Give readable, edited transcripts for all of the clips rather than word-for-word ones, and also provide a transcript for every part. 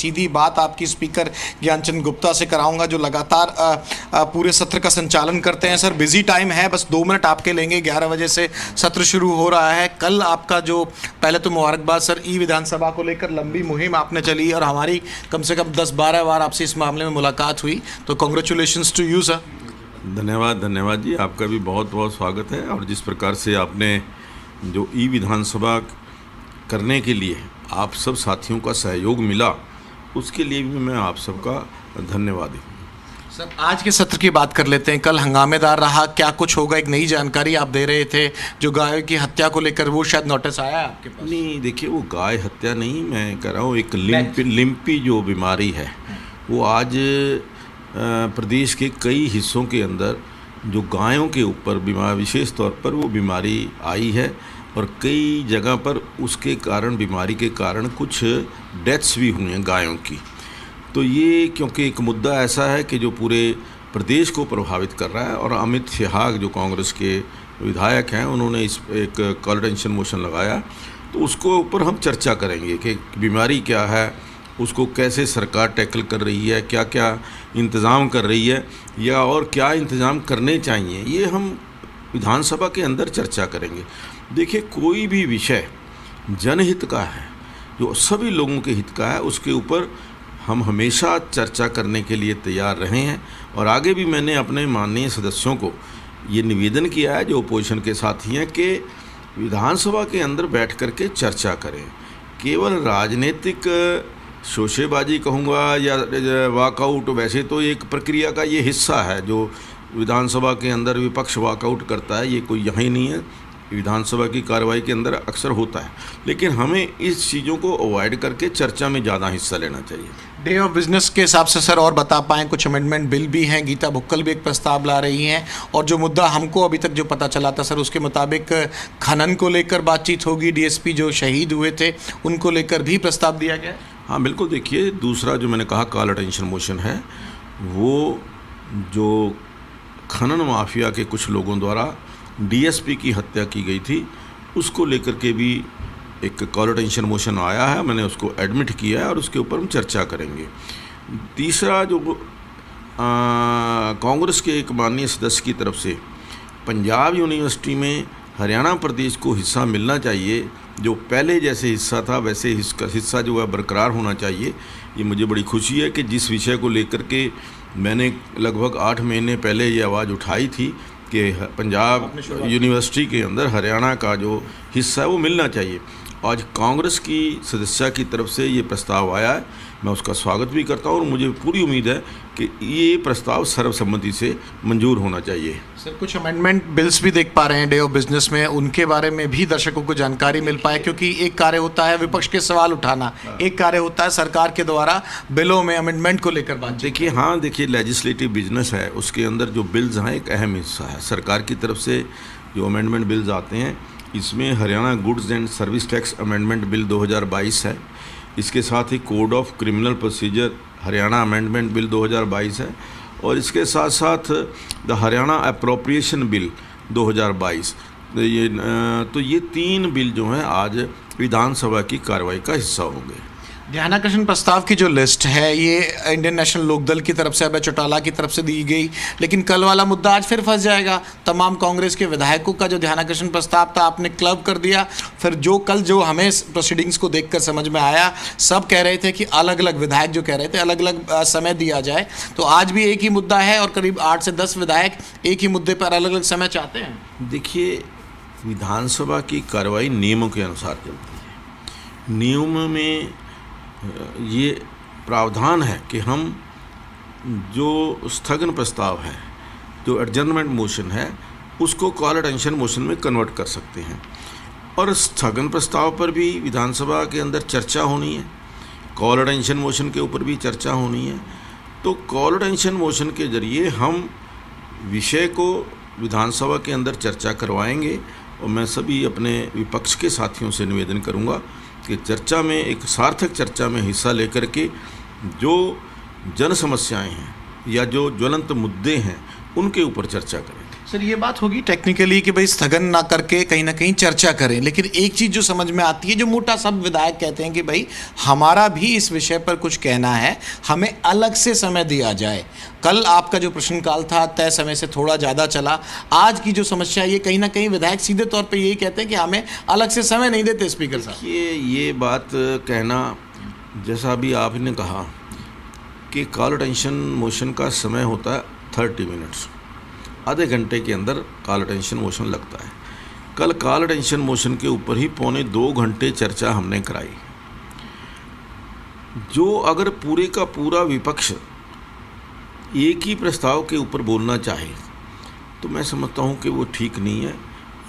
सीधी बात आपकी स्पीकर ज्ञानचंद गुप्ता से कराऊंगा, जो लगातार पूरे सत्र का संचालन करते हैं। सर बिजी टाइम है, बस 2 मिनट आपके लेंगे। 11 बजे से सत्र शुरू हो रहा है। कल आपका जो, पहले तो मुबारकबाद सर, ई विधानसभा को लेकर लंबी मुहिम आपने चली और हमारी कम से कम 10-12 बार आपसे इस मामले में मुलाकात हुई, तो कॉन्ग्रेचुलेशंस टू यू सर। धन्यवाद जी, आपका भी बहुत बहुत स्वागत है। और जिस प्रकार से आपने जो ई विधानसभा करने के लिए आप सब साथियों का सहयोग मिला, उसके लिए भी मैं आप सबका धन्यवाद हूँ। सर आज के सत्र की बात कर लेते हैं। कल हंगामेदार रहा, क्या कुछ होगा? एक नई जानकारी आप दे रहे थे जो गाय की हत्या को लेकर, वो शायद नोटिस आया है आपके पास? नहीं, देखिए वो गाय हत्या नहीं, मैं कह रहा हूँ एक लिम्पी जो बीमारी है, वो आज प्रदेश के कई हिस्सों के अंदर जो गायों के ऊपर बीमार, विशेष तौर पर वो बीमारी आई है और कई जगह पर उसके कारण, बीमारी के कारण कुछ डेथ्स भी हुई हैं गायों की। तो ये क्योंकि एक मुद्दा ऐसा है कि जो पूरे प्रदेश को प्रभावित कर रहा है, और अमित शाह जो कांग्रेस के विधायक हैं, उन्होंने इस एक कॉल टेंशन मोशन लगाया, तो उसको ऊपर हम चर्चा करेंगे कि बीमारी क्या है, उसको कैसे सरकार टैकल कर रही है, क्या क्या इंतज़ाम कर रही है या और क्या इंतज़ाम करने चाहिए, ये हम विधानसभा के अंदर चर्चा करेंगे। देखिए कोई भी विषय जनहित का है, जो सभी लोगों के हित का है, उसके ऊपर हम हमेशा चर्चा करने के लिए तैयार रहे हैं। और आगे भी मैंने अपने माननीय सदस्यों को ये निवेदन किया है, जो अपोजिशन के साथी हैं, कि विधानसभा के अंदर बैठ कर के चर्चा करें। केवल राजनीतिक शोशेबाजी कहूँगा या वॉकआउट, वैसे तो एक प्रक्रिया का ये हिस्सा है जो विधानसभा के अंदर विपक्ष वॉकआउट करता है, ये कोई यहाँ नहीं है, विधानसभा की कार्रवाई के अंदर अक्सर होता है। लेकिन हमें इस चीज़ों को अवॉइड करके चर्चा में ज़्यादा हिस्सा लेना चाहिए। डे ऑफ बिजनेस के हिसाब से सर और बता पाएँ, कुछ अमेंडमेंट बिल भी हैं, गीता भुक्कल भी एक प्रस्ताव ला रही हैं, और जो मुद्दा हमको अभी तक जो पता चला था सर, उसके मुताबिक खनन को लेकर बातचीत होगी, डीएसपी जो शहीद हुए थे उनको लेकर भी प्रस्ताव दिया गया। हाँ बिल्कुल, देखिए दूसरा जो मैंने कहा कॉल अटेंशन मोशन है, वो जो खनन माफिया के कुछ लोगों द्वारा डीएसपी की हत्या की गई थी, उसको लेकर के भी एक कॉल अटेंशन मोशन आया है, मैंने उसको एडमिट किया है और उसके ऊपर हम चर्चा करेंगे। तीसरा जो कांग्रेस के एक माननीय सदस्य की तरफ से पंजाब यूनिवर्सिटी में हरियाणा प्रदेश को हिस्सा मिलना चाहिए, जो पहले जैसे हिस्सा था वैसे इसका हिस्सा जो है बरकरार होना चाहिए, ये मुझे बड़ी खुशी है कि जिस विषय को लेकर के मैंने लगभग 8 महीने पहले ये आवाज़ उठाई थी कि पंजाब यूनिवर्सिटी के अंदर हरियाणा का जो हिस्सा है वो मिलना चाहिए। आज कांग्रेस की सदस्य की तरफ से ये प्रस्ताव आया है, मैं उसका स्वागत भी करता हूँ और मुझे पूरी उम्मीद है कि ये प्रस्ताव सर्वसम्मति से मंजूर होना चाहिए। सर कुछ अमेंडमेंट बिल्स भी देख पा रहे हैं डे ऑफ बिजनेस में, उनके बारे में भी दर्शकों को जानकारी मिल पाए, क्योंकि एक कार्य होता है विपक्ष के सवाल उठाना, एक कार्य होता है सरकार के द्वारा बिलों में अमेंडमेंट को लेकर बात। देखिए हाँ, देखिए लेजिस्लेटिव बिजनेस है, उसके अंदर जो बिल्स हैं एक अहम हिस्सा है। सरकार की तरफ से जो अमेंडमेंट बिल्स आते हैं, इसमें Haryana goods and service tax amendment bill 2022 है, इसके साथ ही code of criminal procedure Haryana amendment bill 2022 है, और इसके साथ साथ द हरियाणा अप्रोप्रिएशन बिल 2022। तो ये 3 बिल जो हैं आज विधानसभा की कार्रवाई का हिस्सा होंगे। ध्यानाकर्षण प्रस्ताव की जो लिस्ट है ये इंडियन नेशनल लोकदल की तरफ से, अभय चौटाला की तरफ से दी गई, लेकिन कल वाला मुद्दा आज फिर फंस जाएगा। तमाम कांग्रेस के विधायकों का जो ध्यानाकर्षण प्रस्ताव था आपने क्लब कर दिया। फिर जो कल जो हमें प्रोसीडिंग्स को देखकर समझ में आया, सब कह रहे थे कि अलग अलग विधायक जो कह रहे थे अलग अलग समय दिया जाए, तो आज भी एक ही मुद्दा है और करीब 8 से 10 विधायक एक ही मुद्दे पर अलग अलग समय चाहते हैं। देखिए विधानसभा की कार्रवाई नियमों के अनुसार चलती है। नियम में ये प्रावधान है कि हम जो स्थगन प्रस्ताव है, जो एडजर्नमेंट मोशन है, उसको कॉल अटेंशन मोशन में कन्वर्ट कर सकते हैं, और स्थगन प्रस्ताव पर भी विधानसभा के अंदर चर्चा होनी है, कॉल अटेंशन मोशन के ऊपर भी चर्चा होनी है। तो कॉल अटेंशन मोशन के जरिए हम विषय को विधानसभा के अंदर चर्चा करवाएंगे, और मैं सभी अपने विपक्ष के साथियों से निवेदन करूंगा कि चर्चा में, एक सार्थक चर्चा में हिस्सा लेकर के जो जन समस्याएं हैं या जो ज्वलंत मुद्दे हैं उनके ऊपर चर्चा करें। सर ये बात होगी टेक्निकली कि भाई स्थगन ना करके कहीं ना कहीं चर्चा करें, लेकिन एक चीज़ जो समझ में आती है, जो मोटा सब विधायक कहते हैं कि भाई हमारा भी इस विषय पर कुछ कहना है, हमें अलग से समय दिया जाए। कल आपका जो प्रश्नकाल था तय समय से थोड़ा ज़्यादा चला, आज की जो समस्या ये कहीं ना कहीं विधायक सीधे तौर पर यही कहते हैं कि हमें अलग से समय नहीं देते स्पीकर साहब। ये बात कहना, जैसा अभी आपने कहा कि कॉल अटेंशन मोशन का समय होता है 30 मिनट्स, आधे घंटे के अंदर कॉल अटेंशन मोशन लगता है। कल कॉल अटेंशन मोशन के ऊपर ही 2.25 घंटे चर्चा हमने कराई। जो अगर पूरे का पूरा विपक्ष एक ही प्रस्ताव के ऊपर बोलना चाहे तो मैं समझता हूँ कि वो ठीक नहीं है।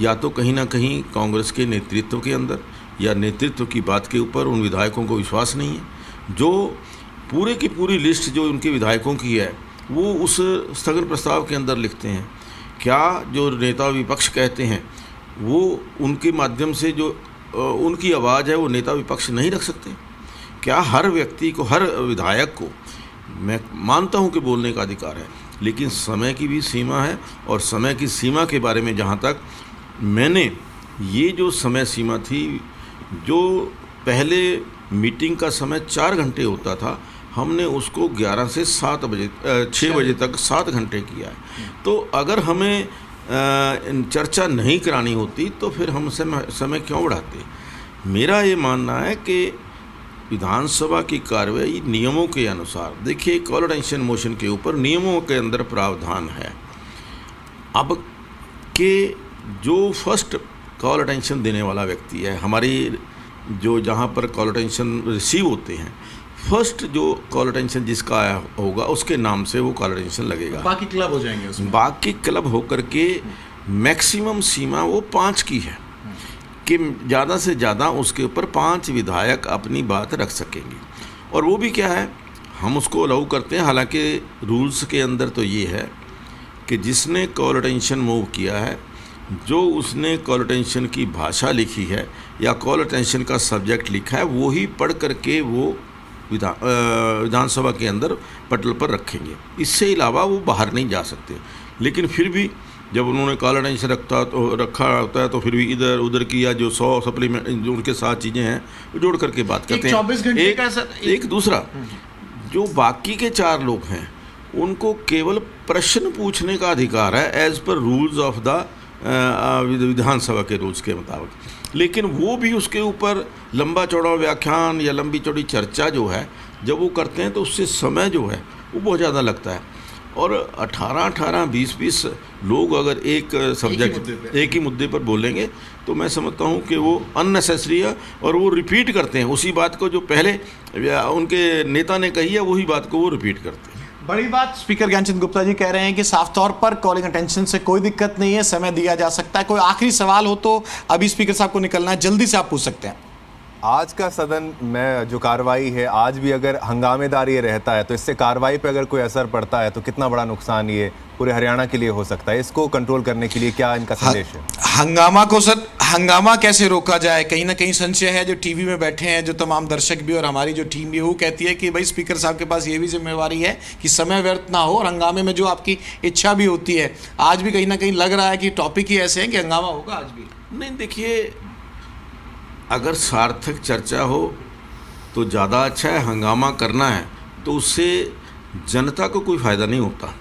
या तो कहीं ना कहीं कांग्रेस के नेतृत्व के अंदर या नेतृत्व की बात के ऊपर उन विधायकों को विश्वास नहीं है। जो पूरे की पूरी लिस्ट जो उनके विधायकों की है वो उस स्थगन प्रस्ताव के अंदर लिखते हैं। क्या जो नेता विपक्ष कहते हैं वो उनके माध्यम से जो उनकी आवाज़ है वो नेता विपक्ष नहीं रख सकते? क्या हर व्यक्ति को, हर विधायक को, मैं मानता हूं कि बोलने का अधिकार है, लेकिन समय की भी सीमा है। और समय की सीमा के बारे में जहां तक मैंने, ये जो समय सीमा थी, जो पहले मीटिंग का समय 4 घंटे होता था, हमने उसको 11 से 6 बजे तक 7 घंटे किया है। तो अगर हमें चर्चा नहीं करानी होती तो फिर हम समय क्यों बढ़ाते? मेरा ये मानना है कि विधानसभा की कार्रवाई नियमों के अनुसार, देखिए कॉल अटेंशन मोशन के ऊपर नियमों के अंदर प्रावधान है। अब के जो फर्स्ट कॉल अटेंशन देने वाला व्यक्ति है, हमारी जो जहाँ पर कॉल अटेंशन रिसीव होते हैं, फर्स्ट जो कॉल अटेंशन जिसका आया होगा उसके नाम से वो कॉल अटेंशन लगेगा। बाकी क्लब हो जाएंगे उसमें। बाकी क्लब होकर के मैक्सिमम सीमा वो 5 की है कि ज़्यादा से ज़्यादा उसके ऊपर 5 विधायक अपनी बात रख सकेंगे। और वो भी क्या है, हम उसको अलाउ करते हैं। हालांकि रूल्स के अंदर तो ये है कि जिसने कॉल अटेंशन मूव किया है, जो उसने कॉल अटेंशन की भाषा लिखी है या कॉल अटेंशन का सब्जेक्ट लिखा है, वो ही पढ़ करके वो विधानसभा के अंदर पटल पर रखेंगे। इससे अलावा वो बाहर नहीं जा सकते। लेकिन फिर भी जब उन्होंने कॉल अटेंशन रखा होता है तो फिर भी इधर उधर की या जो 100 सप्लीमेंट जो उनके साथ चीज़ें हैं वो जोड़ करके बात करते हैं। 24 घंटे का एक दूसरा, जो बाकी के 4 लोग हैं उनको केवल प्रश्न पूछने का अधिकार है as per rules of the विधानसभा के रूल्स के मुताबिक। लेकिन वो भी उसके ऊपर लंबा चौड़ा व्याख्यान या लंबी चौड़ी चर्चा जो है जब वो करते हैं तो उससे समय जो है वो बहुत ज़्यादा लगता है। और 18-18, 20-20 लोग अगर एक सब्जेक्ट, एक ही मुद्दे पर बोलेंगे तो मैं समझता हूँ कि वो अननेसेसरी है। और वो रिपीट करते हैं उसी बात को जो पहले उनके नेता ने कही है, वही बात को वो रिपीट करते हैं। बड़ी बात स्पीकर ज्ञानचंद गुप्ता जी कह रहे हैं कि साफ तौर पर कॉलिंग अटेंशन से कोई दिक्कत नहीं है, समय दिया जा सकता है। कोई आखिरी सवाल हो तो अभी स्पीकर साहब को निकलना है, जल्दी से आप पूछ सकते हैं। आज का सदन में जो कार्रवाई है, आज भी अगर हंगामेदार ये रहता है तो इससे कार्रवाई पे अगर कोई असर पड़ता है तो कितना बड़ा नुकसान ये पूरे हरियाणा के लिए हो सकता है? इसको कंट्रोल करने के लिए क्या इनका संदेश है? हंगामा को सर, हंगामा कैसे रोका जाए? कहीं ना कहीं संशय है, जो टीवी में बैठे हैं, जो तमाम दर्शक भी और हमारी जो टीम भी, वो कहती है कि भाई स्पीकर साहब के पास ये भी जिम्मेवारी है कि समय व्यर्थ ना हो और हंगामे में जो आपकी इच्छा भी होती है, आज भी कहीं ना कहीं लग रहा है कि टॉपिक ही ऐसे हैं कि हंगामा होगा आज भी। नहीं, देखिए, अगर सार्थक चर्चा हो तो ज़्यादा अच्छा है। हंगामा करना है तो उससे जनता को कोई फ़ायदा नहीं होता।